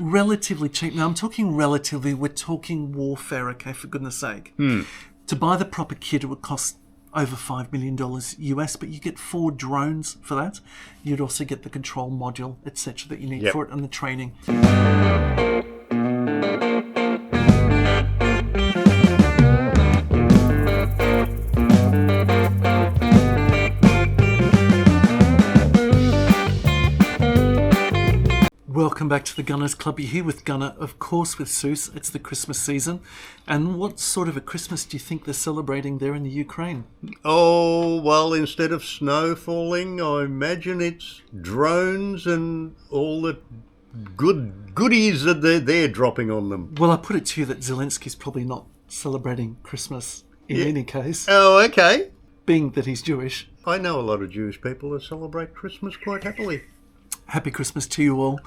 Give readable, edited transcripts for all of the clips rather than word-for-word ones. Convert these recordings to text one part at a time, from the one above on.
relatively cheap. Now, I'm talking relatively. We're talking warfare, okay, for goodness sake. To buy the proper kit, it would cost over $5 million US, but you get 4 drones for that. You'd also get the control module, etc., that you need for it, and the training. Welcome back to the Gunners Club. You're here with Gunner, of course, with Seuss. It's the Christmas season. And what sort of a Christmas do you think they're celebrating there in the Ukraine? Oh, well, instead of snow falling, I imagine it's drones and all the goodies that they're dropping on them. Well, I put it to you that Zelensky's probably not celebrating Christmas in any case. Oh, okay. Being that he's Jewish. I know a lot of Jewish people that celebrate Christmas quite happily. Happy Christmas to you all.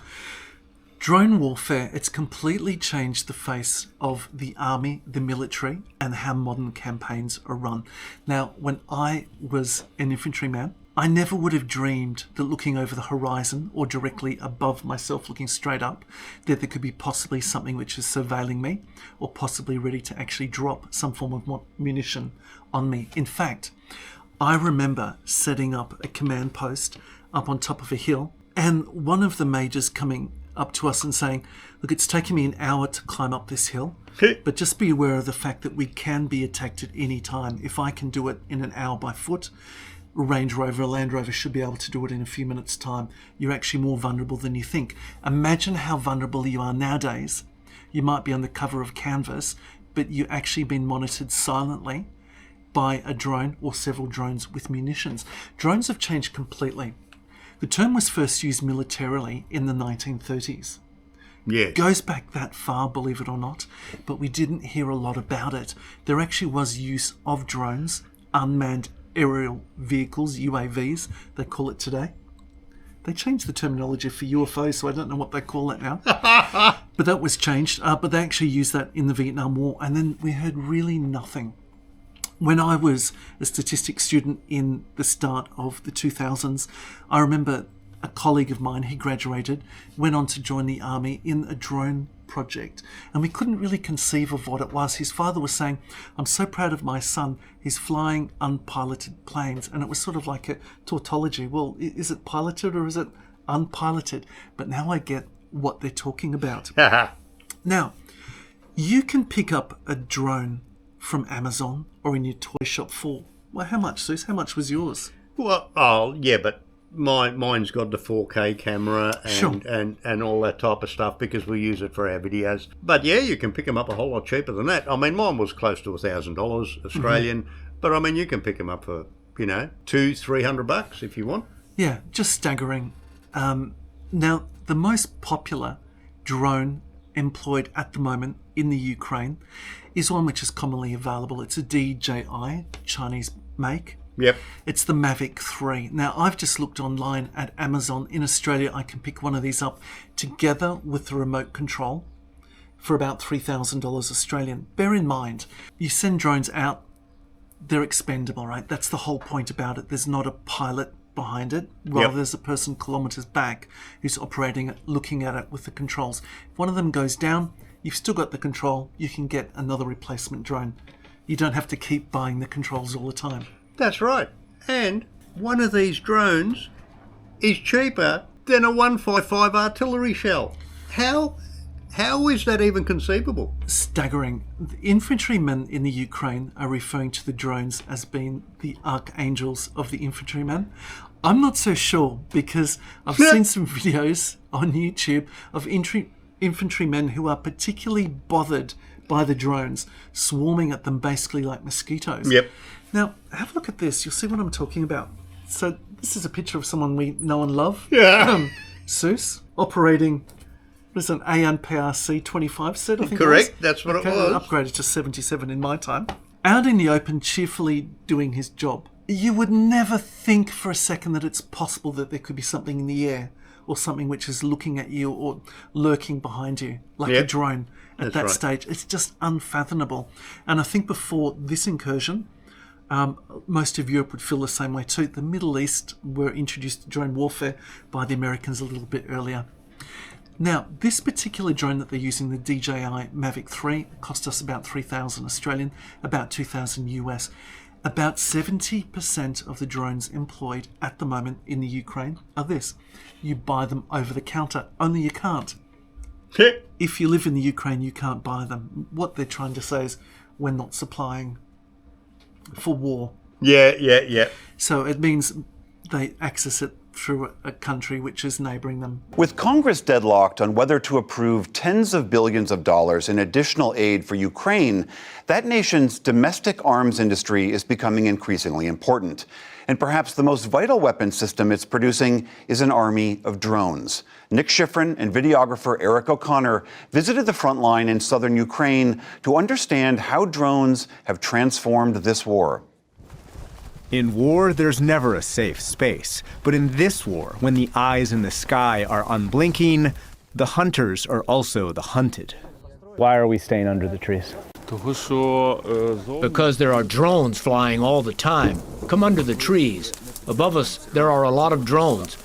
Drone warfare, it's completely changed the face of the army, the military, and how modern campaigns are run. Now, when I was an infantryman, I never would have dreamed that looking over the horizon or directly above myself, looking straight up, that there could be possibly something which is surveilling me or possibly ready to actually drop some form of munition on me. In fact, I remember setting up a command post up on top of a hill, and one of the majors coming up to us and saying, look, it's taken me an hour to climb up this hill, but just be aware of the fact that we can be attacked at any time. If I can do it in an hour by foot, a Range Rover, a Land Rover should be able to do it in a few minutes' time. You're actually more vulnerable than you think. Imagine how vulnerable you are nowadays. You might be on the cover of Canvas, but you're actually being monitored silently by a drone or several drones with munitions. Drones have changed completely. The term was first used militarily in the 1930s. Yes. Goes back that far, believe it or not, but we didn't hear a lot about it. There actually was use of drones, unmanned aerial vehicles, UAVs, they call it today. They changed the terminology for UFOs, so I don't know what they call it now. But that was changed. But they actually used that in the Vietnam War, and then we heard really nothing. When I was a statistics student in the start of the 2000s, I remember a colleague of mine, he graduated, went on to join the army in a drone project. And we couldn't really conceive of what it was. His father was saying, I'm so proud of my son. He's flying unpiloted planes. And it was sort of like a tautology. Well, is it piloted or is it unpiloted? But now I get what they're talking about. Now, you can pick up a drone from Amazon or in your toy shop for, well, how much, Seuss? How much was yours? Well, yeah, but mine's got the 4K camera and all that type of stuff because we use it for our videos. But yeah, you can pick them up a whole lot cheaper than that. I mean, mine was close to $1,000 Australian, but I mean, you can pick them up for, $200-300 if you want. Yeah, just staggering. Now, the most popular drone employed at the moment in the Ukraine is one which is commonly available. It's a DJI, Chinese make. Yep. It's the Mavic 3. Now, I've just looked online at Amazon. In Australia, I can pick one of these up together with the remote control for about $3,000 Australian. Bear in mind, you send drones out, they're expendable, right? That's the whole point about it. There's not a pilot behind it. Rather, there's a person kilometres back who's operating it, looking at it with the controls. If one of them goes down, you've still got the control. You can get another replacement drone. You don't have to keep buying the controls all the time. That's right. And one of these drones is cheaper than a 155 artillery shell. How is that even conceivable? Staggering. The infantrymen in the Ukraine are referring to the drones as being the archangels of the infantrymen. I'm not so sure because I've seen some videos on YouTube of infantrymen who are particularly bothered by the drones, swarming at them basically like mosquitoes. Yep. Now, have a look at this. You'll see what I'm talking about. So this is a picture of someone we know and love. Yeah. Seuss, operating, what is it, an ANPRC 25 set, I think. Correct, that's what it was. Upgraded to 77 in my time. Out in the open, cheerfully doing his job. You would never think for a second that it's possible that there could be something in the air or something which is looking at you or lurking behind you, like a drone at that stage. It's just unfathomable. And I think before this incursion, most of Europe would feel the same way too. The Middle East were introduced to drone warfare by the Americans a little bit earlier. Now, this particular drone that they're using, the DJI Mavic 3, cost us about 3,000 Australian, about 2,000 US. About 70% of the drones employed at the moment in the Ukraine are this. You buy them over the counter, only you can't. If you live in the Ukraine, you can't buy them. What they're trying to say is we're not supplying for war. Yeah. So it means they access it through a country which is neighbouring them. With Congress deadlocked on whether to approve tens of billions of dollars in additional aid for Ukraine, that nation's domestic arms industry is becoming increasingly important. And perhaps the most vital weapon system it's producing is an army of drones. Nick Schifrin and videographer Eric O'Connor visited the front line in southern Ukraine to understand how drones have transformed this war. In war, there's never a safe space. But in this war, when the eyes in the sky are unblinking, the hunters are also the hunted. Why are we staying under the trees? Because there are drones flying all the time. Come under the trees. Above us, there are a lot of drones.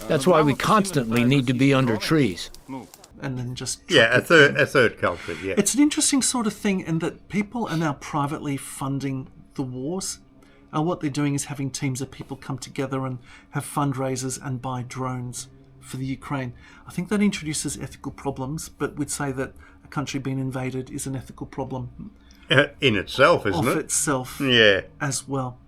That's why we constantly need to be under trees. And then just a third culprit. Yeah, it's an interesting sort of thing in that people are now privately funding the wars. What they're doing is having teams of people come together and have fundraisers and buy drones for the Ukraine. I think that introduces ethical problems, but we'd say that a country being invaded is an ethical problem in itself, isn't it? Of itself, yeah, as well.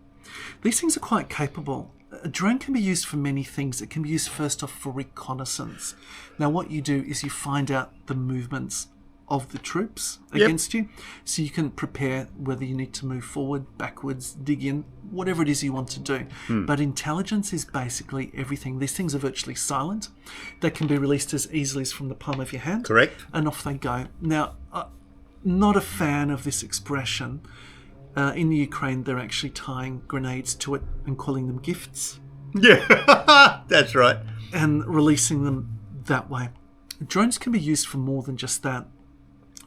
These things are quite capable. A drone can be used for many things. It can be used first off for reconnaissance. Now, what you do is you find out the movements of the troops against you, so you can prepare whether you need to move forward, backwards, dig in, whatever it is you want to do. But intelligence is basically everything. These things are virtually silent. They can be released as easily as from the palm of your hand. Correct. And off they go. Now, not a fan of this expression. In the Ukraine, they're actually tying grenades to it and calling them gifts. Yeah, that's right. And releasing them that way. Drones can be used for more than just that.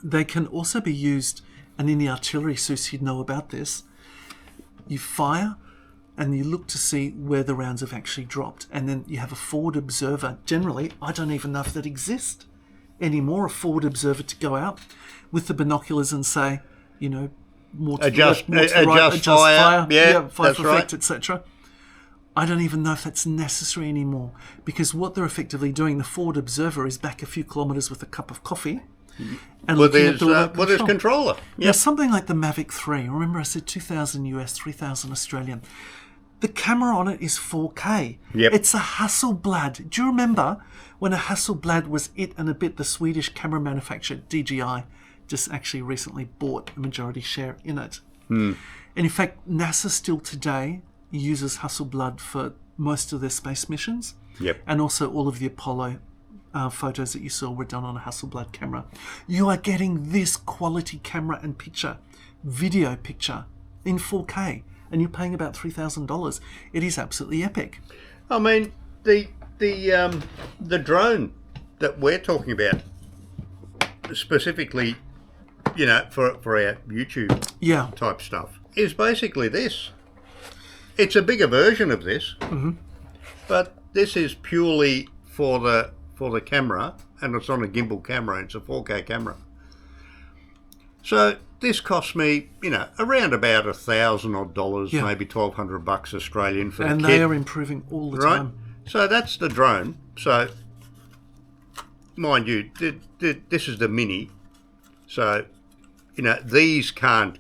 They can also be used, and in the artillery, Seuss, you'd know about this, you fire and you look to see where the rounds have actually dropped. And then you have a forward observer. Generally, I don't even know if that exists anymore, a forward observer to go out with the binoculars and say, more to adjust, the left, more to the right, adjust fire, fire that's for right. effect, etc. I don't even know if that's necessary anymore, because what they're effectively doing, the forward observer is back a few kilometres with a cup of coffee and looking at the remote his controller. Yeah, something like the Mavic 3. Remember I said 2,000 US, 3,000 Australian. The camera on it is 4K. Yep. It's a Hasselblad. Do you remember when a Hasselblad was it and a bit? The Swedish camera manufacturer DJI just actually recently bought a majority share in it. And in fact, NASA still today uses Hasselblad for most of their space missions. Yep. And also all of the Apollo photos that you saw were done on a Hasselblad camera. You are getting this quality camera and picture, video picture, in 4K, and you're paying about $3,000. It is absolutely epic. I mean, the drone that we're talking about, specifically, for our YouTube type stuff, is basically this. It's a bigger version of this, but this is purely for the camera, and it's on a gimbal camera. It's a 4K camera. So this cost me, around about $1,000 odd, maybe $1,200 Australian for the kit. And they are improving all the time. So that's the drone. So, mind you, this is the Mini. So, these can't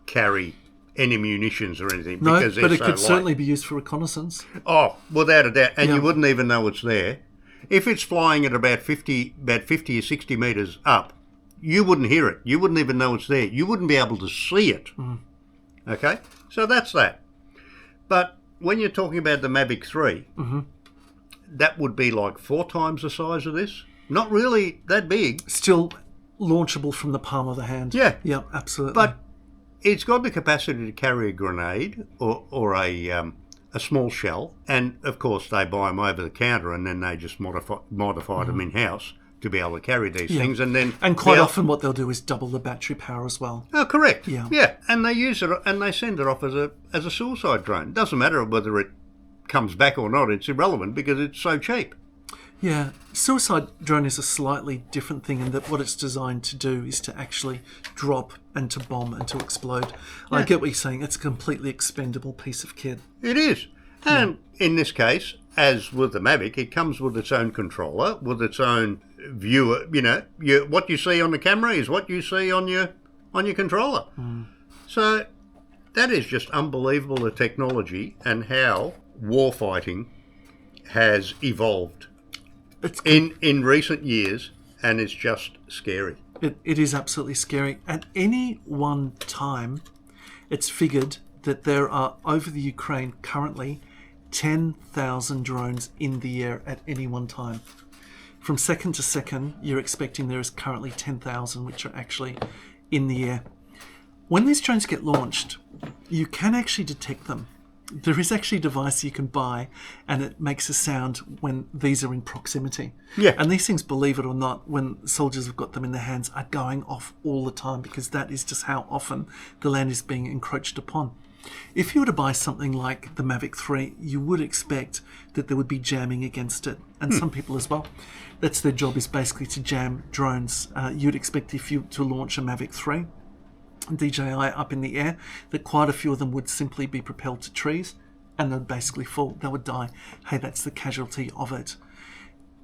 carry any munitions or anything. No, because but it so could light. certainly be used for reconnaissance. Oh, without a doubt. And you wouldn't even know it's there. If it's flying at about 50 or 60 metres up, you wouldn't hear it. You wouldn't even know it's there. You wouldn't be able to see it. Okay? So that's that. But when you're talking about the Mavic 3, that would be like 4 times the size of this. Not really that big. Still launchable from the palm of the hand. Yeah. Yeah, absolutely. But it's got the capacity to carry a grenade or a small shell. And, of course, they buy them over the counter and then they just modify them in-house to be able to carry these things. And quite often what they'll do is double the battery power as well. Oh, correct. Yeah. And they use it and they send it off as a suicide drone. Doesn't matter whether it comes back or not. It's irrelevant because it's so cheap. Yeah, suicide drone is a slightly different thing in that what it's designed to do is to actually drop and to bomb and to explode. I get what you're saying. It's a completely expendable piece of kit. It is. And in this case, as with the Mavic, it comes with its own controller, with its own viewer. You know, what you see on the camera is what you see on your controller. So that is just unbelievable, the technology and how warfighting has evolved in recent years, and it's just scary. It is absolutely scary. At any one time, it's figured that there are, over the Ukraine currently, 10,000 drones in the air at any one time. From second to second, you're expecting there is currently 10,000 which are actually in the air. When these drones get launched, you can actually detect them. There is actually a device you can buy, and it makes a sound when these are in proximity. Yeah. And these things, believe it or not, when soldiers have got them in their hands, are going off all the time, because that is just how often the land is being encroached upon. If you were to buy something like the Mavic 3, you would expect that there would be jamming against it, and some people as well. That's their job, is basically to jam drones. You'd expect if you to launch a Mavic 3, DJI up in the air, that quite a few of them would simply be propelled to trees and they'd basically fall. They would die. Hey, that's the casualty of it.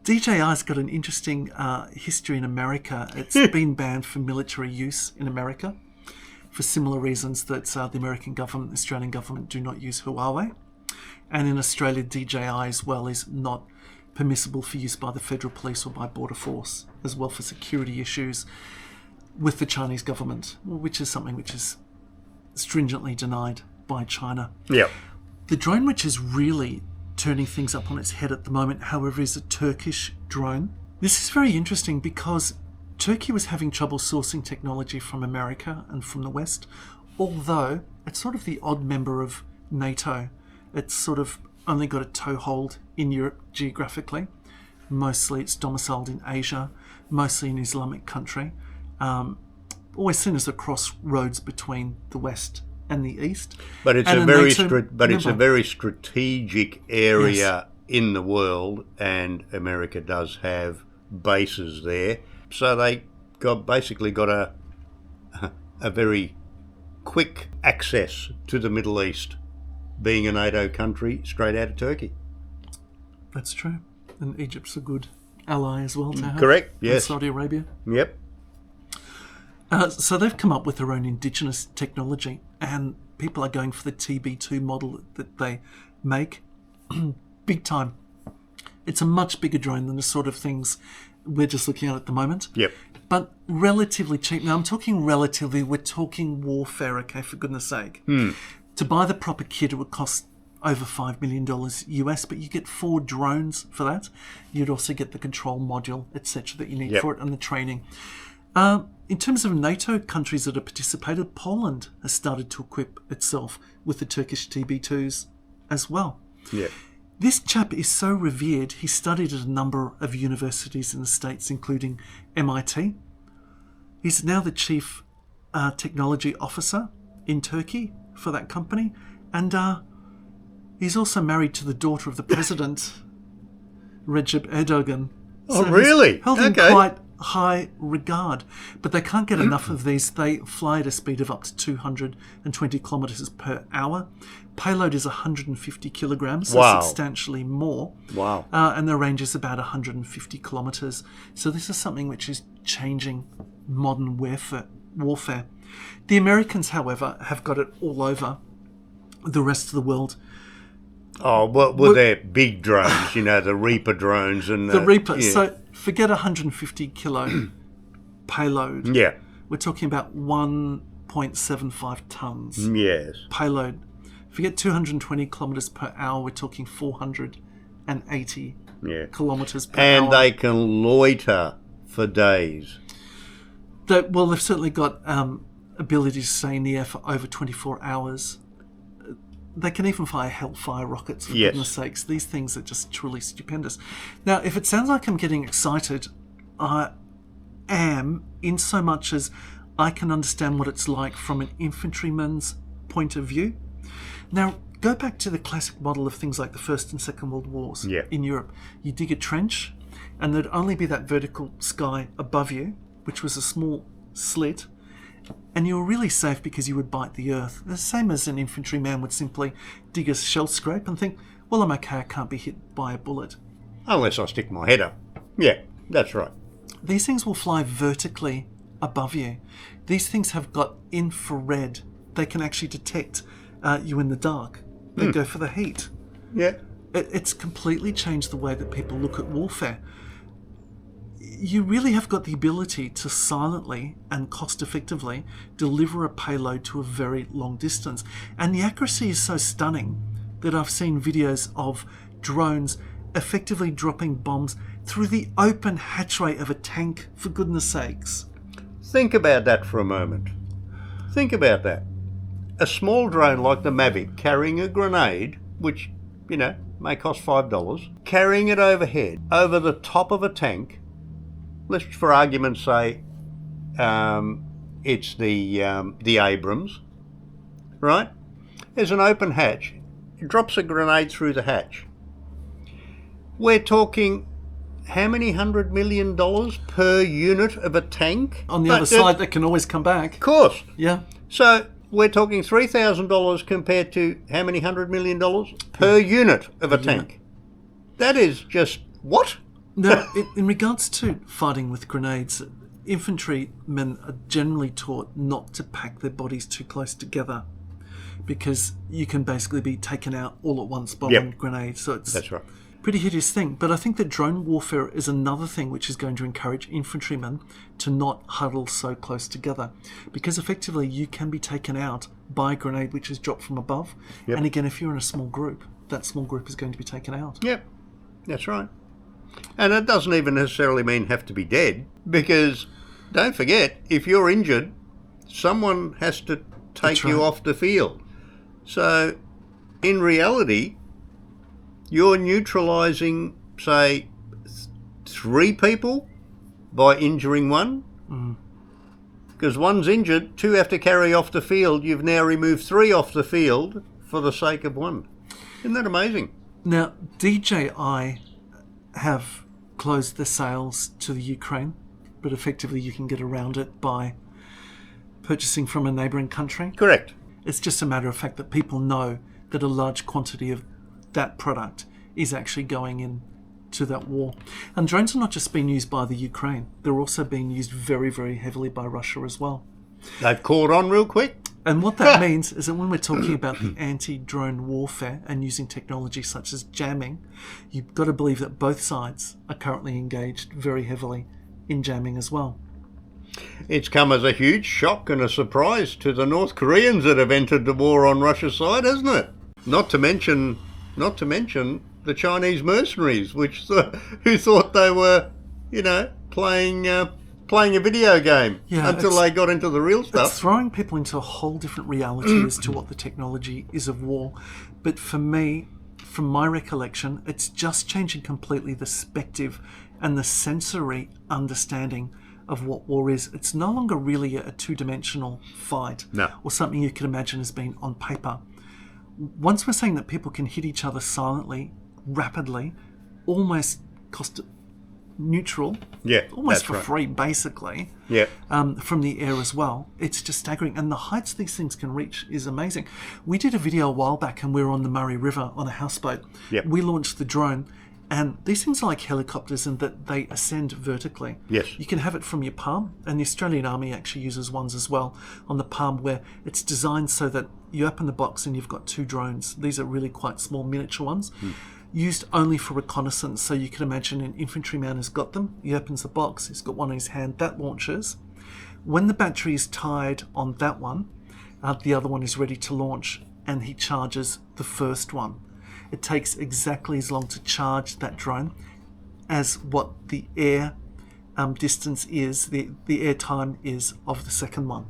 DJI's got an interesting history in America. It's been banned for military use in America for similar reasons that the American government, the Australian government do not use Huawei. And in Australia, DJI as well is not permissible for use by the Federal Police or by Border Force, as well for security issues with the Chinese government, which is something which is stringently denied by China. Yeah. The drone which is really turning things up on its head at the moment, however, is a Turkish drone. This is very interesting because Turkey was having trouble sourcing technology from America and from the West, although it's sort of the odd member of NATO. It's sort of only got a toehold in Europe geographically. Mostly it's domiciled in Asia, mostly an Islamic country. Always seen as a crossroads between the West and the East. But it's and a very strategic area in the world, and America does have bases there. So they basically got a very quick access to the Middle East, being a NATO country straight out of Turkey. That's true. And Egypt's a good ally as well to have. Correct, and yes. Saudi Arabia. Yep. So they've come up with their own indigenous technology, and people are going for the TB2 model that they make. Big time. It's a much bigger drone than the sort of things we're just looking at the moment. Yep. But relatively cheap. Now, I'm talking relatively, we're talking warfare, okay, for goodness sake. To buy the proper kit, it would cost over $5 million US, but you get 4 drones for that. You'd also get the control module, etc., that you need for it, and the training. In terms of NATO countries that have participated, Poland has started to equip itself with the Turkish TB2s as well. Yeah. This chap is so revered, he studied at a number of universities in the States, including MIT. He's now the chief technology officer in Turkey for that company, and he's also married to the daughter of the president, Recep Erdogan. Oh, really? Held in quite high regard, but they can't get enough of these. They fly at a speed of up to 220 kilometers per hour. Payload is 150 kilograms, so substantially more. Wow. And the range is about 150 kilometers. So this is something which is changing modern warfare. The Americans, however, have got it all over the rest of the world. Oh, well, with their big drones, the Reaper drones and the Reaper. Yeah. So forget 150 kilo payload. Yeah. We're talking about 1.75 tons. Yes. Payload. Forget 220 kilometers per hour. We're talking 480 kilometers per hour. And they can loiter for days. They've certainly got ability to stay in the air for over 24 hours. They can even fire Hellfire rockets, for goodness sakes. These things are just truly stupendous. Now, if it sounds like I'm getting excited, I am, in so much as I can understand what it's like from an infantryman's point of view. Now, go back to the classic model of things like the First and Second World Wars in Europe. You dig a trench, and there'd only be that vertical sky above you, which was a small slit, and you were really safe because you would bite the earth. The same as an infantryman would simply dig a shell scrape and think, well, I'm okay, I can't be hit by a bullet. Unless I stick my head up. Yeah, that's right. These things will fly vertically above you. These things have got infrared. They can actually detect you in the dark. They go for the heat. Yeah. It's completely changed the way that people look at warfare. You really have got the ability to silently and cost-effectively deliver a payload to a very long distance. And the accuracy is so stunning that I've seen videos of drones effectively dropping bombs through the open hatchway of a tank, for goodness sakes. Think about that for a moment. Think about that. A small drone like the Mavic carrying a grenade, which, may cost $5, carrying it overhead, over the top of a tank. Let's, for argument's sake, it's the Abrams, right? There's an open hatch. It drops a grenade through the hatch. We're talking how many $100 million per unit of a tank? On the other side, that can always come back. Of course. Yeah. So we're talking $3,000 compared to how many $100 million per unit of a tank? That is just what? Now, in regards to fighting with grenades, infantrymen are generally taught not to pack their bodies too close together because you can basically be taken out all at once by one grenade. So it's That's right. pretty hideous thing. But I think that drone warfare is another thing which is going to encourage infantrymen to not huddle so close together, because effectively you can be taken out by a grenade which is dropped from above. Yep. And again, if you're in a small group, that small group is going to be taken out. Yep, that's right. And it doesn't even necessarily mean have to be dead, because don't forget, if you're injured, someone has to take you off the field. So in reality, you're neutralising, say, 3 people by injuring one. Because one's injured, 2 have to carry off the field. You've now removed 3 off the field for the sake of 1. Isn't that amazing? Now, DJI have closed their sales to the Ukraine, but effectively you can get around it by purchasing from a neighbouring country. Correct. It's just a matter of fact that people know that a large quantity of that product is actually going into that war. And drones are not just being used by the Ukraine, they're also being used very, very heavily by Russia as well. They've caught on real quick. And what that means is that when we're talking about the anti-drone warfare and using technology such as jamming, you've got to believe that both sides are currently engaged very heavily in jamming as well. It's come as a huge shock and a surprise to the North Koreans that have entered the war on Russia's side, hasn't it? Not to mention the Chinese mercenaries, who thought they were, playing a video game until they got into the real stuff. It's throwing people into a whole different reality as to what the technology is of war. But for me, from my recollection, it's just changing completely the perspective and the sensory understanding of what war is. It's no longer really a two-dimensional fight or something you could imagine as being on paper. Once we're saying that people can hit each other silently, rapidly, almost cost neutral, almost for free, basically, from the air as well, it's just staggering. And the heights these things can reach is amazing. We did a video a while back and we were on the Murray River on a houseboat. We launched the drone, and these things are like helicopters in that they ascend vertically. You can have it from your palm, and the Australian Army actually uses ones as well on the palm, where it's designed so that you open the box and you've got 2 drones. These are really quite small miniature ones, used only for reconnaissance. So you can imagine an infantryman has got them. He opens the box, he's got one in his hand, that launches. When the battery is tied on that one, the other one is ready to launch, and he charges the first one. It takes exactly as long to charge that drone as what the air distance is, the air time is of the second one.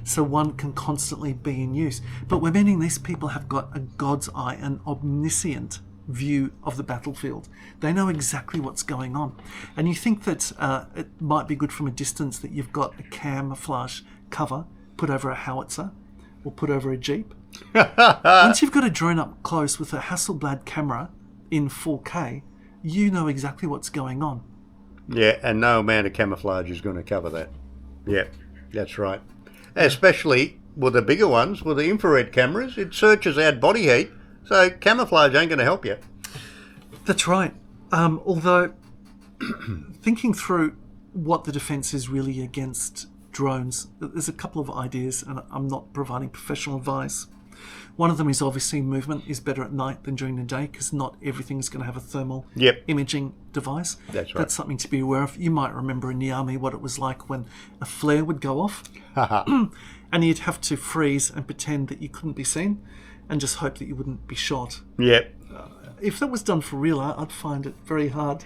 So one can constantly be in use. But we're meaning these people have got a God's eye, an omniscient view of the battlefield. They know exactly what's going on. And you think that it might be good from a distance that you've got a camouflage cover put over a howitzer or put over a Jeep. Once you've got a drone up close with a Hasselblad camera in 4K, you know exactly what's going on. Yeah, and no amount of camouflage is going to cover that. Yeah, that's right. Especially with the bigger ones, with the infrared cameras, it searches out body heat, so camouflage ain't going to help you. That's right. Although, thinking through what the defence is really against drones, there's a couple of ideas, and I'm not providing professional advice. One of them is obviously movement is better at night than during the day, because not everything is going to have a thermal imaging device. That's right. That's something to be aware of. You might remember in the army what it was like when a flare would go off and you'd have to freeze and pretend that you couldn't be seen and just hope that you wouldn't be shot. Yep. If that was done for real, I'd find it very hard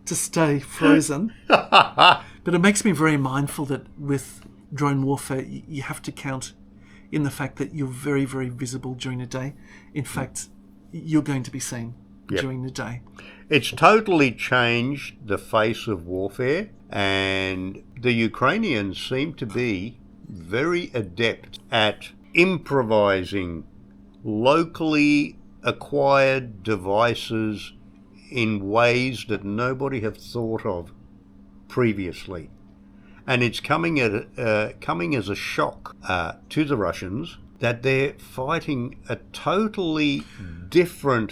to stay frozen. But it makes me very mindful that with drone warfare, you have to count in the fact that you're very, very visible during the day. In fact, you're going to be seen during the day. It's totally changed the face of warfare, and the Ukrainians seem to be very adept at improvising locally acquired devices in ways that nobody have thought of previously. And it's coming as a shock to the Russians that they're fighting a totally different,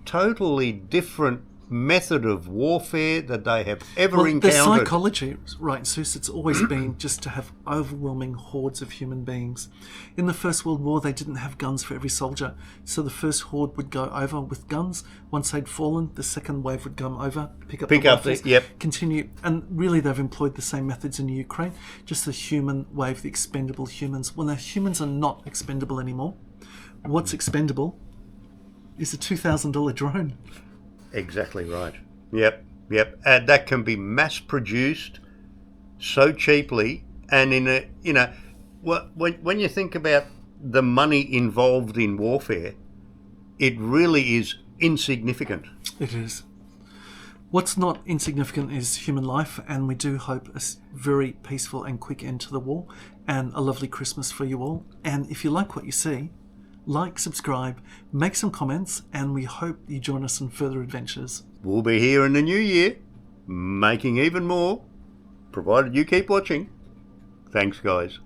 totally different method of warfare that they have ever encountered. The psychology, right, Seuss, it's always been just to have overwhelming hordes of human beings. In the First World War, they didn't have guns for every soldier, so the first horde would go over with guns. Once they'd fallen, the second wave would come over, pick up the rifles, continue. And really, they've employed the same methods in Ukraine, just the human wave, the expendable humans. Well, now, humans are not expendable anymore. What's expendable is a $2,000 drone. Exactly right. Yep. And that can be mass produced so cheaply, and in a, when you think about the money involved in warfare, it really is insignificant. It is. What's not insignificant is human life, and we do hope a very peaceful and quick end to the war, and a lovely Christmas for you all. And if you like what you see, like, subscribe, make some comments, and we hope you join us in further adventures. We'll be here in the new year, making even more, provided you keep watching. Thanks, guys.